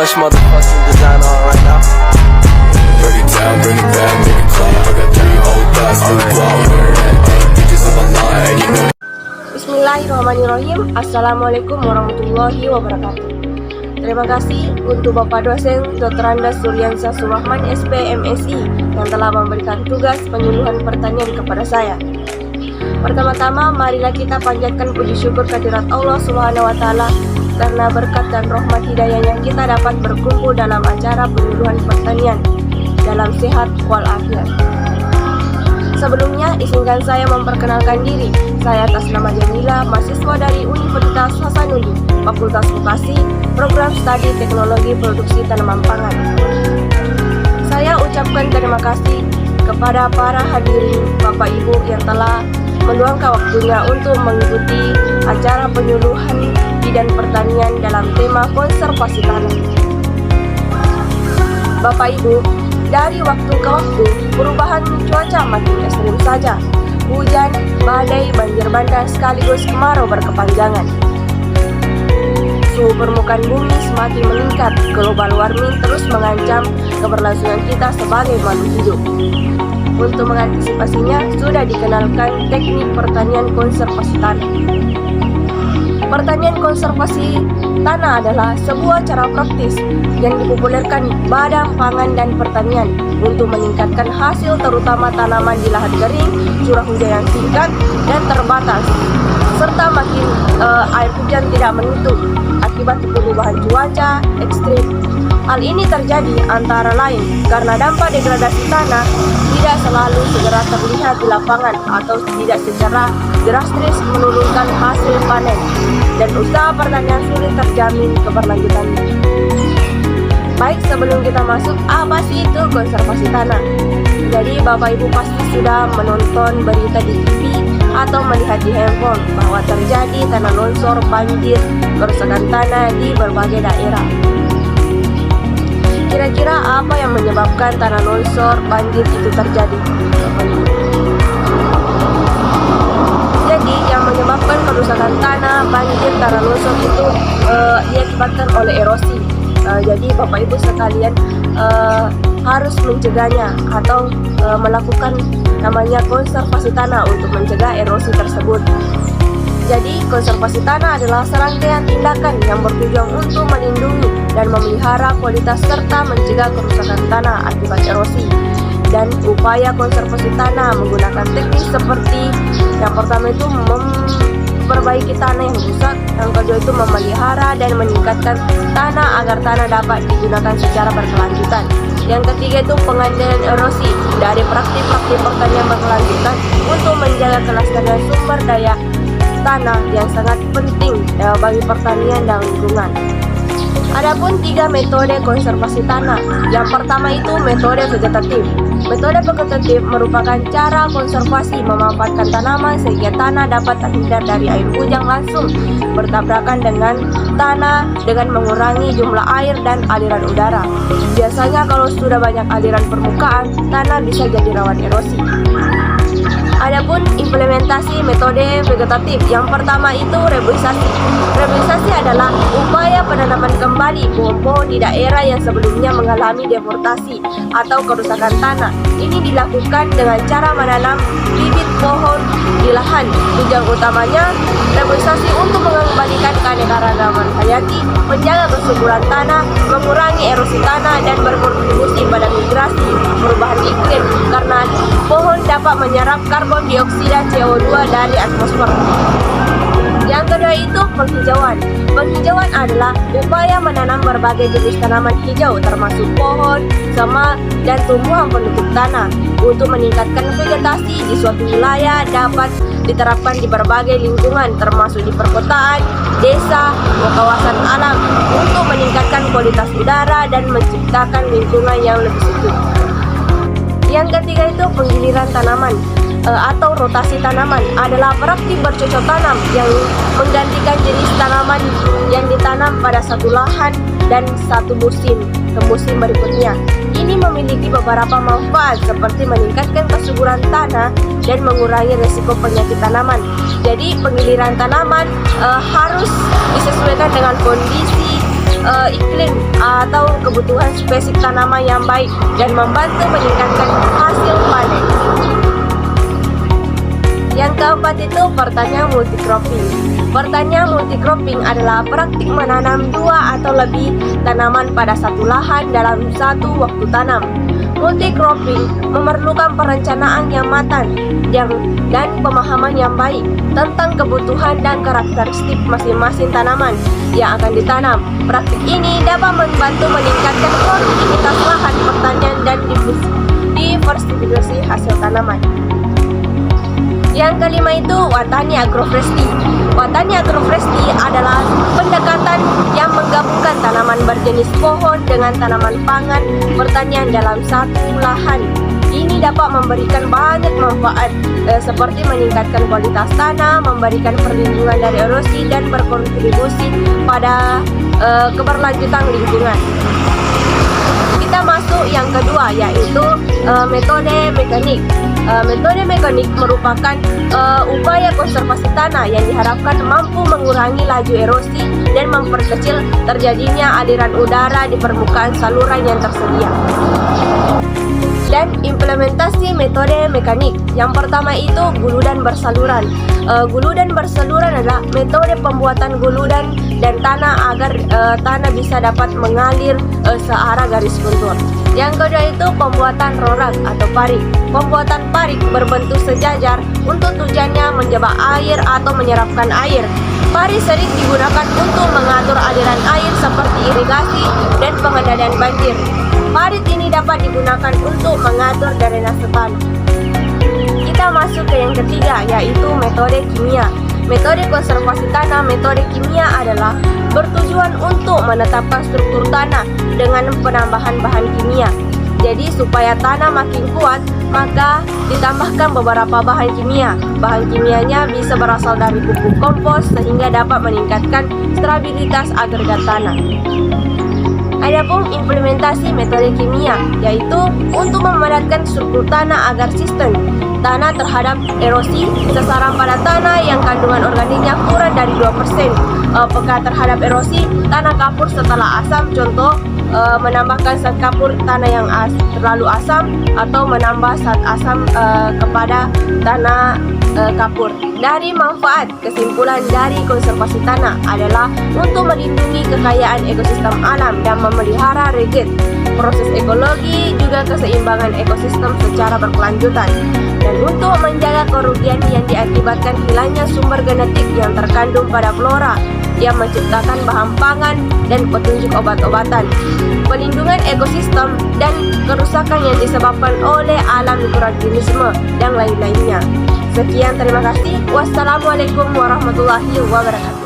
much motherfucking design on right now. Break it down, bring it back, make it clap. I got 3 old thoughts, new block, where that thing, bitches on my line, you know. Bismillahirrahmanirrahim. Assalamualaikum warahmatullahi wabarakatuh. Terima kasih untuk Bapak dosen Dr. Andas Suryansa Surahman SP MSI yang telah memberikan tugas penyuluhan pertanian kepada saya. Pertama-tama marilah kita panjatkan puji syukur kehadirat Allah Subhanahu wa taala karena berkat dan rahmat hidayahnya kita dapat berkumpul dalam acara penyuluhan pertanian dalam sehat walafiat. Sebelumnya, izinkan saya memperkenalkan diri. Saya atas nama Jamila, mahasiswa dari Universitas Hasanuddin, Fakultas Vokasi, Program Studi Teknologi Produksi Tanaman Pangan. Saya ucapkan terima kasih kepada para hadirin Bapak Ibu yang telah meluangkan waktunya untuk mengikuti acara penyuluhan bidang pertanian dalam tema konservasi tanah. Bapak Ibu, dari waktu ke waktu, perubahan cuaca makin ekstrim saja. Hujan, badai, banjir bandang sekaligus kemarau berkepanjangan. Suhu permukaan bumi semakin meningkat, global warming terus mengancam keberlangsungan kita sebagai makhluk hidup. Untuk mengantisipasinya, sudah dikenalkan teknik pertanian konservasi tanah. Pertanian konservasi tanah adalah sebuah cara praktis yang dipopulerkan Badan Pangan dan Pertanian untuk meningkatkan hasil terutama tanaman di lahan kering, curah hujan yang singkat dan terbatas, serta makin air hujan tidak menentu akibat perubahan cuaca ekstrim. Hal ini terjadi antara lain karena dampak degradasi tanah tidak selalu segera terlihat di lapangan atau tidak secara drastis menurunkan hasil panen, dan usaha pertanian sulit terjamin keberlanjutannya. Baik, sebelum kita masuk, apa sih itu konservasi tanah? Jadi Bapak Ibu pasti sudah menonton berita di TV atau melihat di handphone bahwa terjadi tanah longsor, banjir, kerusakan tanah di berbagai daerah. Kira-kira apa yang menyebabkan tanah longsor, banjir itu terjadi? Jadi yang menyebabkan kerusakan tanah, banjir, tanah longsor itu diakibatkan oleh erosi. Jadi Bapak Ibu sekalian harus mencegahnya atau melakukan namanya konservasi tanah untuk mencegah erosi tersebut. Jadi konservasi tanah adalah serangkaian tindakan yang bertujuan untuk melindungi dan memelihara kualitas serta mencegah kerusakan tanah akibat erosi. Dan upaya konservasi tanah menggunakan teknik seperti yang pertama itu memperbaiki tanah yang rusak, yang kedua itu memelihara dan meningkatkan tanah agar tanah dapat digunakan secara berkelanjutan. Yang ketiga itu pengendalian erosi dari praktik-praktik pertanian berkelanjutan untuk menjaga kelestarian sumber daya tanah yang sangat penting bagi pertanian dan lingkungan. Adapun 3 metode konservasi tanah. Yang pertama itu metode vegetatif. Metode vegetatif merupakan cara konservasi memanfaatkan tanaman sehingga tanah dapat terhindar dari air hujan langsung bertabrakan dengan tanah dengan mengurangi jumlah air dan aliran udara. Biasanya kalau sudah banyak aliran permukaan, tanah bisa jadi rawan erosi. Adapun implementasi metode vegetatif, yang pertama itu reboisasi. Reboisasi adalah upaya penanaman kembali pohon-pohon di daerah yang sebelumnya mengalami deforestasi atau kerusakan tanah. Ini dilakukan dengan cara menanam bibit pohon di lahan. Tujuan utamanya reboisasi untuk mengembalikan keanekaragaman hayati, menjaga kesuburan tanah, mengurangi erosi tanah, dan berkontribusi pada migrasi perubahan iklim karena pohon dapat menyerap karbon dioksida CO2 dari atmosfer. Yang kedua itu penghijauan. Penghijauan adalah upaya menanam berbagai jenis tanaman hijau termasuk pohon, semak, dan tumbuhan penutup tanah untuk meningkatkan vegetasi di suatu wilayah dapat diterapkan di berbagai lingkungan termasuk di perkotaan, desa, kawasan alam untuk meningkatkan kualitas udara dan menciptakan lingkungan yang lebih sejuk. Yang ketiga itu penggiliran tanaman atau rotasi tanaman adalah praktik bercocok tanam yang menggantikan jenis tanaman yang ditanam pada satu lahan dan satu musim ke musim berikutnya. Ini memiliki beberapa manfaat seperti meningkatkan kesuburan tanah dan mengurangi risiko penyakit tanaman. Jadi penggiliran tanaman harus disesuaikan dengan kondisi iklim atau kebutuhan spesifik tanaman yang baik dan membantu meningkatkan hasil panen. Yang keempat itu pertanian multicropping. Pertanian multicropping adalah praktik menanam 2 atau lebih tanaman pada satu lahan dalam satu waktu tanam. Multicropping memerlukan perencanaan yang matang dan pemahaman yang baik tentang kebutuhan dan karakteristik masing-masing tanaman yang akan ditanam. Praktik ini dapat membantu meningkatkan produktivitas lahan pertanian dan diversifikasi hasil tanaman. Yang kelima itu Watani Agroforestry. Watani Agroforestry adalah pendekatan yang menggabungkan tanaman berjenis pohon dengan tanaman pangan pertanian dalam satu lahan. Ini dapat memberikan banyak manfaat seperti meningkatkan kualitas tanah, memberikan perlindungan dari erosi dan berkontribusi pada keberlanjutan lingkungan. Kita masuk yang kedua, yaitu metode mekanik. Metode mekanik merupakan upaya konservasi tanah yang diharapkan mampu mengurangi laju erosi dan memperkecil terjadinya aliran udara di permukaan saluran yang tersedia. Dan implementasi metode mekanik. Yang pertama itu guludan bersaluran. Guludan bersaluran adalah metode pembuatan guludan dan tanah agar tanah bisa dapat mengalir searah garis kontur. Yang kedua itu pembuatan rorak atau parik. Pembuatan parik berbentuk sejajar untuk tujuannya menjebak air atau menyerapkan air. Parik sering digunakan untuk mengatur aliran air seperti irigasi dan pengendalian banjir. Parit ini dapat digunakan untuk mengatur drainase tanah. Kita masuk ke yang ketiga, yaitu metode kimia. Metode konservasi tanah, metode kimia adalah bertujuan untuk menetapkan struktur tanah dengan penambahan bahan kimia. Jadi supaya tanah makin kuat, maka ditambahkan beberapa bahan kimia. Bahan kimianya bisa berasal dari pupuk kompos sehingga dapat meningkatkan stabilitas agregat tanah. Adapun implementasi metode kimia, yaitu untuk memadatkan struktur tanah agar sistem tanah terhadap erosi, sasaran pada tanah yang kandungan organiknya kurang dari 2%, peka terhadap erosi, tanah kapur setelah asam, contoh menambahkan zat kapur tanah yang terlalu asam atau menambah zat asam kepada tanah kapur. Dari manfaat, kesimpulan dari konservasi tanah adalah untuk melindungi kekayaan ekosistem alam dan memelihara regit, proses ekologi, juga keseimbangan ekosistem secara berkelanjutan, dan untuk menjaga kerugian yang diakibatkan hilangnya sumber genetik yang terkandung pada flora yang menciptakan bahan pangan dan petunjuk obat-obatan, pelindungan ekosistem, dan kerusakan yang disebabkan oleh alam mikroorganisme dan lain-lainnya. Sekian, terima kasih. Wassalamualaikum warahmatullahi wabarakatuh.